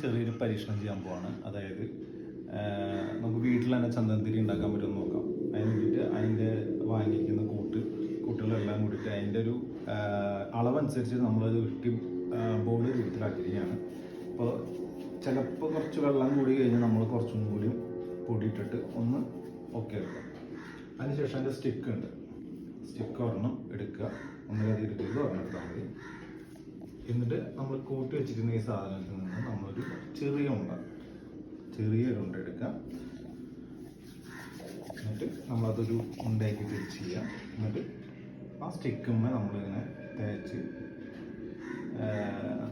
ചെറിയൊരു പരീക്ഷണം ചെയ്യാൻ പോവാണ്. അതായത് നമുക്ക് വീട്ടിൽ തന്നെ ചന്ദനത്തിരി ഉണ്ടാക്കാൻ പറ്റുമെന്ന് നോക്കാം. അതിന് വേണ്ടിയിട്ട് അതിൻ്റെ വാങ്ങിക്കുന്ന കൂട്ടുകളെല്ലാം കൂടിയിട്ട് അതിൻ്റെ ഒരു അളവനുസരിച്ച് നമ്മളത് ഉരുട്ടി ബോള് രൂപത്തിലാക്കിയിരിക്കുകയാണ്. അപ്പോൾ ചിലപ്പോൾ കുറച്ച് വെള്ളം കൂടി കഴിഞ്ഞാൽ നമ്മൾ കുറച്ചും കൂടി പൊടിയിട്ടിട്ട് ഒന്ന് ഓക്കെ എടുക്കാം. അതിനുശേഷം അതിൻ്റെ സ്റ്റിക്ക് ഉണ്ട്, സ്റ്റിക്ക് ഒരെണ്ണം എടുക്കുക, ഒന്നിലധികം എടുക്കുക, ഒരെണ്ണം എടുത്താൽ മതി. എന്നിട്ട് നമ്മൾ കൂട്ടി വെച്ചിരിക്കുന്ന ഈ സാധനത്തിൽ നിന്ന് നമ്മളൊരു ചെറിയൊരു ഉണ്ട എടുക്കുക. എന്നിട്ട് നമ്മളതൊരു ഉണ്ടയാക്കി തിരിച്ച് ചെയ്യുക. എന്നിട്ട് ആ സ്റ്റിക്കുമ്മേ നമ്മളിങ്ങനെ തേച്ച്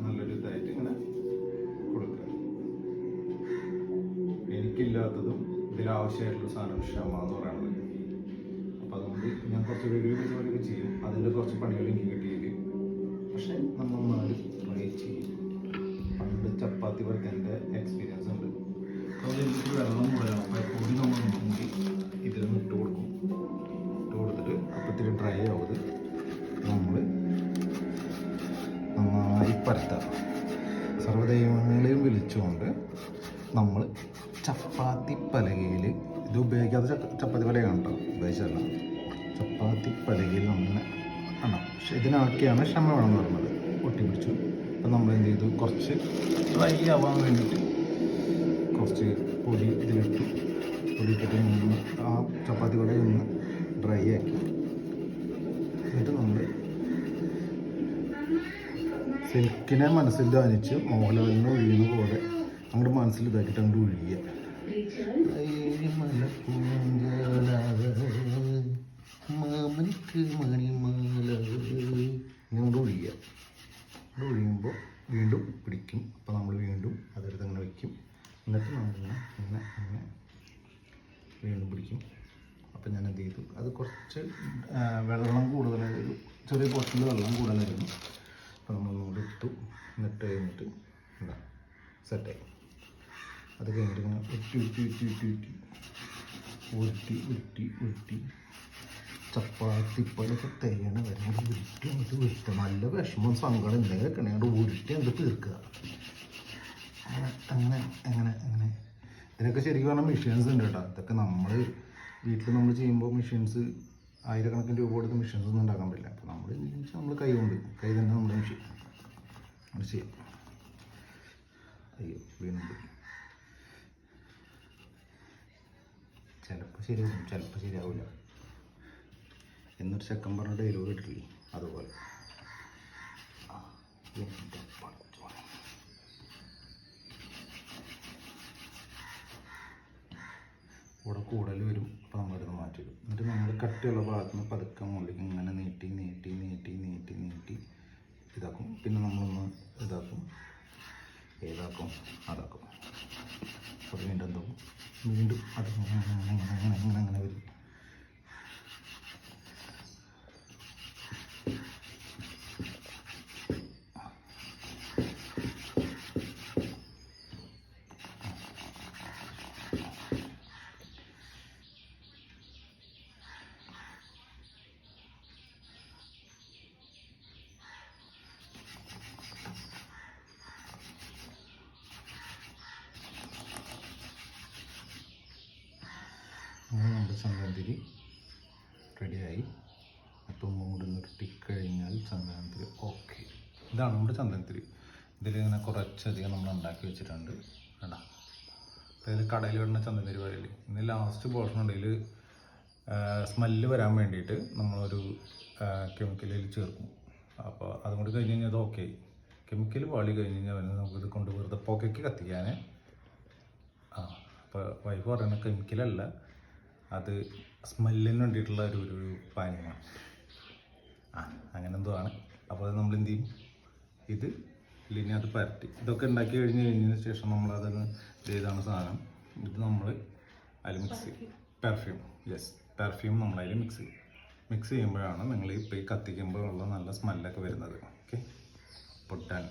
നല്ലൊരു ഇതായിട്ട് ഇങ്ങനെ കൊടുക്കുക. എനിക്കില്ലാത്തതും ഇതിലാവശ്യമായിട്ടുള്ള സാധനം ക്ഷമ എന്ന് പറയുന്നത്. അപ്പോൾ അതുകൊണ്ട് ഞാൻ കുറച്ച് വീഡിയോ പരിപാടിയൊക്കെ ചെയ്യും, അതിൻ്റെ കുറച്ച് പണികൾ എനിക്ക് കിട്ടിയില്ല. പക്ഷെ നമ്മൾ നാല് ട്രൈ ചെയ്യും. പണ്ട് ചപ്പാത്തി പരത്തേൻ്റെ എക്സ്പീരിയൻസ് ഉണ്ട്. അതുകൊണ്ട് എനിക്ക് വെള്ളം കൂടണം. അപ്പോൾ പൊടി നമ്മൾ നോക്കി ഇതിലൊന്ന് ഇട്ട് കൊടുക്കും. ഇട്ട് കൊടുത്തിട്ട് അപ്പത്തിരി ഡ്രൈ ആവുന്നത് നമ്മൾ നന്നായി പരത്തുക. സർവ്വദൈവങ്ങളെയും വിളിച്ചുകൊണ്ട് നമ്മൾ ചപ്പാത്തി പലകയിൽ, ഇത് ഉപയോഗിക്കാത്ത ചപ്പാത്തി പലകയാണ് കേട്ടോ, ഉപയോഗിച്ചല്ല, ചപ്പാത്തി പലകയിൽ നമ്മളിങ്ങനെ ആണ്. പക്ഷെ ഇതിനാക്കിയാണ് ക്ഷമ വേണം എന്ന് പറയുന്നത്. പൊട്ടി പിടിച്ചു. അപ്പം നമ്മൾ എന്ത് ചെയ്തു, കുറച്ച് ഡ്രൈ ആവാൻ വേണ്ടിയിട്ട് കുറച്ച് പൊടി ഇതിലിട്ടു. പൊടിയിട്ടിട്ട് നിന്ന് ആ ചപ്പാത്തി പലകയിൽ നിന്ന് ഡ്രൈ ആക്കി. എന്നിട്ട് നമ്മൾ സിൽക്കിനെ മനസ്സിൽ ധ്യാനിച്ച് മോഹൻലാലിന് ഒഴിയുന്ന പോലെ നമ്മുടെ മനസ്സിൽ ഇതാക്കിയിട്ട് അങ്ങോട്ട് ഒഴിയുക. മാമനിക്ക് മണിമാല ഇങ്ങോട്ട് ഒഴിയുക. അത് ഒഴിയുമ്പോൾ വീണ്ടും പിടിക്കും. അപ്പോൾ നമ്മൾ വീണ്ടും അതെടുത്ത് അങ്ങനെ വയ്ക്കും. എന്നിട്ട് നമ്മളിങ്ങനെ ഇങ്ങനെ അങ്ങനെ വീണ്ടും പിടിക്കും. അപ്പം ഞാൻ എന്ത് ചെയ്തു, അത് കുറച്ച് വെള്ളം കൂടുതലായിരുന്നു, ചെറിയ പോർഷനിൽ വെള്ളം കൂടുതലായിരുന്നു. അപ്പോൾ നമ്മളൊന്നുകൂടി ഇട്ടു. എന്നിട്ട് കഴിഞ്ഞിട്ട് എന്താ സെറ്റായി. അത് കഴിഞ്ഞിട്ട് ഇങ്ങനെ ഉരുട്ടി ചപ്പാത്തി പോലൊക്കെ തേങ്ങ വരെ ഉരുട്ടി നല്ല വിഷമം സങ്കടം എന്തെങ്കിലുമൊക്കെ ഉണ്ടെങ്കിൽ ഉരുട്ടി അങ്ങോട്ട് തീർക്കുക. അങ്ങനെ അങ്ങനെ അങ്ങനെ ഇതിനൊക്കെ ശരിക്കും പറഞ്ഞാൽ മെഷീൻസ് ഉണ്ട് കേട്ടോ. ഇതൊക്കെ നമ്മൾ വീട്ടിൽ നമ്മൾ ചെയ്യുമ്പോൾ മെഷീൻസ് ആയിരക്കണക്കിന് രൂപ കൊടുത്ത് മെഷീൻസ് ഒന്നും ഉണ്ടാക്കാൻ പറ്റില്ല. അപ്പോൾ നമ്മൾ കൈ തന്നെ നമ്മുടെ മെഷീൻ അത് ചെയ്യാം. അയ്യോ വീണ്ടും ചിലപ്പോൾ ശരിയാവും, ചിലപ്പോൾ ശരിയാവില്ല. എന്നൊരു ചെക്കൻ പറഞ്ഞ ഡയലോഗ് ഇട്ടില്ലേ, അതുപോലെ. ഇവിടെ കൂടുതൽ വരും. അപ്പോൾ നമ്മളിത് മാറ്റിയിടും. എന്നിട്ട് നമ്മൾ കട്ടിയുള്ള ഭാഗത്ത് നിന്ന് പതുക്കെ മുകളിലേക്ക് ഇങ്ങനെ നീട്ടി ഇതാക്കും. പിന്നെ നമ്മളൊന്ന് ഇതാക്കും, അതാക്കും. അപ്പോൾ വീണ്ടും എന്താവും, വീണ്ടും അത് അങ്ങനെ വരും. അങ്ങനെ നമ്മുടെ ചന്ദനത്തിരി റെഡിയായി. അപ്പോൾ മൂട് നിർത്തിക്കഴിഞ്ഞാൽ ചന്ദനത്തിരി ഓക്കെ. ഇതാണ് നമ്മുടെ ചന്ദനത്തിരി. ഇതിലിങ്ങനെ കുറച്ചധികം നമ്മൾ ഉണ്ടാക്കി വെച്ചിട്ടുണ്ട് കേട്ടോ. അപ്പോൾ ഇതിൽ കടയിൽ വരുന്ന ചന്ദനത്തിരി വരല്. ഇന്ന് ലാസ്റ്റ് പോർഷൻ ഉണ്ട്. ഇതിൽ സ്മെല്ല് വരാൻ വേണ്ടിയിട്ട് നമ്മളൊരു കെമിക്കലിൽ ചേർക്കും. അപ്പോൾ അതും കൂടി കഴിഞ്ഞ് കഴിഞ്ഞാൽ അത് ഓക്കെ. കെമിക്കൽ പാളി കഴിഞ്ഞ് കഴിഞ്ഞാൽ വരുന്നത് നമുക്കിത് കൊണ്ട് വെറുതെ പുകയ്ക്ക് കത്തിക്കാൻ. അപ്പോൾ വൈഫ് പറയുന്ന കെമിക്കലല്ല, അത് സ്മെല്ലിന് വേണ്ടിയിട്ടുള്ള ഒരു പാനീയമാണ്. അങ്ങനെ എന്തോ ആണ്. അപ്പോൾ അത് നമ്മൾ എന്ത് ചെയ്യും, ഇത് ഇനി അത് പരട്ടി ഇതൊക്കെ ഉണ്ടാക്കി കഴിഞ്ഞതിന് ശേഷം നമ്മളതൊന്ന് ഇതാണ് സാധനം. ഇത് നമ്മൾ അതിൽ മിക്സ് ചെയ്യും. പെർഫ്യൂം നമ്മളതിൽ മിക്സ് ചെയ്യുമ്പോഴാണ് നിങ്ങൾ ഇപ്പോൾ ഈ കത്തിക്കുമ്പോൾ ഉള്ള നല്ല സ്മെല്ലൊക്കെ വരുന്നത്. ഓക്കെ, പൊട്ടാൻ